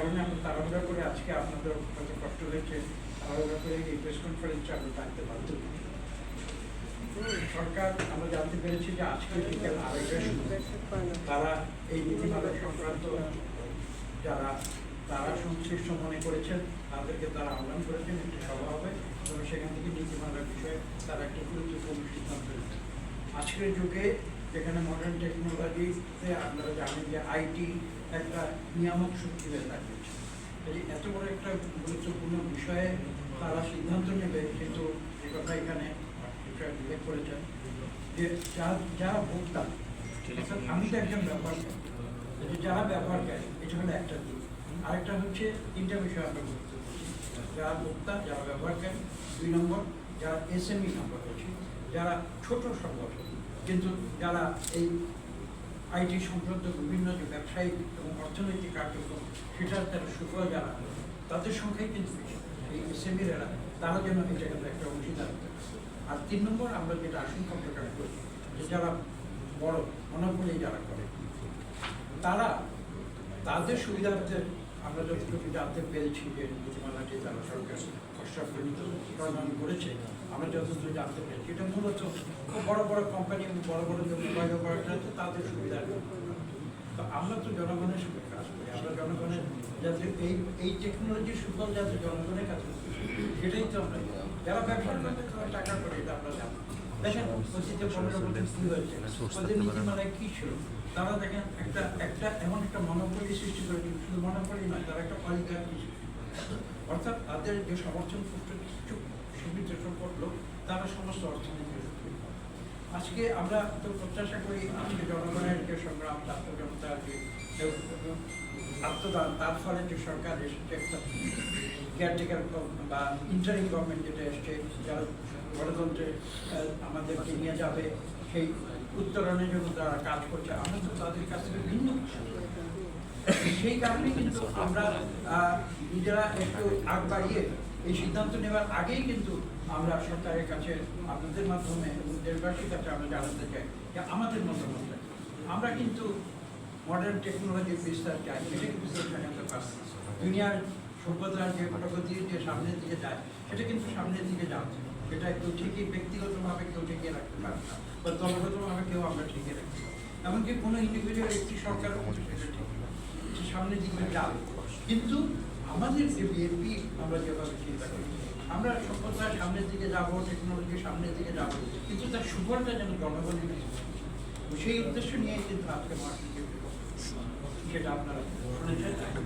কারণে আমরা তাড়াহুড়া করে আজকে আপনাদের হয়তো কষ্ট হয়েছে, তাড়াহুড়া করে এই প্রেস কনফারেন্সটা আমরা ডাকতে বাধ্য হই। সরকার আমরা জানতে পেরেছি যে আজকে বিকেল 2:30টার সময় তারা এই নীতিমালা সংক্রান্ত যারা তারা সংশ্লিষ্ট মনে করেছেন তাদেরকে তারা আহ্বান করেছেন, একটি সভা হবে এবং সেখান থেকে নীতিমালার বিষয়ে তারা একটা গুরুত্বপূর্ণ সিদ্ধান্ত নেবেন। আজকের যুগে যেখানে মডার্ন টেকনোলজিতে আপনারা জানেন যে আইটি একটা নিয়ামক শক্তি হয়ে দাঁড়িয়েছে, এত বড় একটা গুরুত্বপূর্ণ বিষয়ে তারা সিদ্ধান্ত নেবে, কিন্তু যে কথা এখানে বিষয়ে উল্লেখ করেছেন যে যারা ভোক্তা, আমি তো একজন ব্যবহারকারী, যারা ব্যবহারকারী এটা হলো একটা দিক। আরেকটা হচ্ছে তিনটা বিষয় আমরা গুরুত্ব দিচ্ছি, যারা ভোক্তা, যারা ব্যবহারকারী, 2 নম্বর যারা এসএমই আমরা বলছি, যারা ছোট সংগঠন কিন্তু যারা এই আইটি সংক্রান্ত বিভিন্ন যে ব্যবসায়িক এবং অর্থনৈতিক কার্যক্রম সেটার তারা সুফল যারা তাদের সংখ্যাই কিন্তু এই এসএমইরা তারা যেন এই জায়গাতে একটা অংশীদার হতে পারে। আর 3 নম্বর আমরা যেটা আশঙ্কা প্রকাশ করি যে যারা বড় মনোপলি যারা করে তারা তাদের সুবিধার্থে আমরা যতটুকু জানতে পেরেছি যে নীতিমালাটি তারা সরকার প্রণয়ন করেছে, আমরা যতটুকু জানতে পেরেছি এটা মূলত বড় বড় কোম্পানি এবং বড় বড় যে মোবাইল অপারেটর আছে তাদের সুবিধার। তো আমরা তো জনগণের সঙ্গে কাজ করি, আমরা জনগণের যাতে এই টেকনোলজির সুফল যাতে জনগণের কাছে সেটাই তো আমরা যারা ব্যবসা টাকা করে এটা আমরা জানি। দেখেন অতীতে 15 বছর কি হয়েছে, ওদের নীতিমালায় কি ছিল, তারা দেখেন একটা এমন একটা মনোপলি সৃষ্টি করেছিল, শুধু মনোপলি নয়, তারা একটা অলিগার্কি অর্থাৎ তাদের যে সমর্থন করতে কিছু সীমিত সংখ্যক লোক তারা সমস্ত অর্থনীতি। আজকে আমরা তো প্রত্যাশা করি আজকে জনগণের যে সংগ্রাম, আত্মজনতার যে আত্মদান, তার ফলে যে সরকার এসেছে একটা কেয়ারটেকার বা ইন্টারিম গভর্নমেন্ট যেটা এসছে, যারা গণতন্ত্রে আমাদেরকে নিয়ে যাবে সেই উত্তরণের জন্য তারা কাজ করছে, আমরা তো তাদের কাছ থেকে ভিন্ন। সেই কারণে কিন্তু আমরা নিজেরা একটু আগ বাড়িয়ে এই সিদ্ধান্ত নেওয়ার আগেই কিন্তু আমরা সরকারের কাছে আপনাদের মাধ্যমে এবং দেশবাসীর কাছে আমরা জানাতে চাই যে আমাদের মতামত আমরা কিন্তু মডার্ন টেকনোলজির বিস্তার চাই, এটা কিন্তু ঠেকাতে পারছি। দুনিয়ার সভ্যতার যে প্রগতির যে সামনের দিকে যায় সেটা কিন্তু সামনের দিকে যাচ্ছে, সেটা কেউ ঠিকই ব্যক্তিগতভাবে কেউ ঠেকিয়ে রাখতে পারে না, বা দলগতভাবে কেউ আমরা ঠেকিয়ে রাখতে পারি, এমনকি কোনো ইন্ডিভিজুয়াল একটি সরকারও সামনের দিকে যাবে। কিন্তু আমাদের যে বিএনপি আমরা যেভাবে চিন্তা করি, আমরা সভ্যতার সামনের দিকে যাবো, টেকনোলজির সামনের দিকে যাবো, কিন্তু তার সুফলটা যেন জনগণের সেই উদ্দেশ্য নিয়ে কিন্তু আজকে মার্কেট সেটা আপনারা শুনেছেন।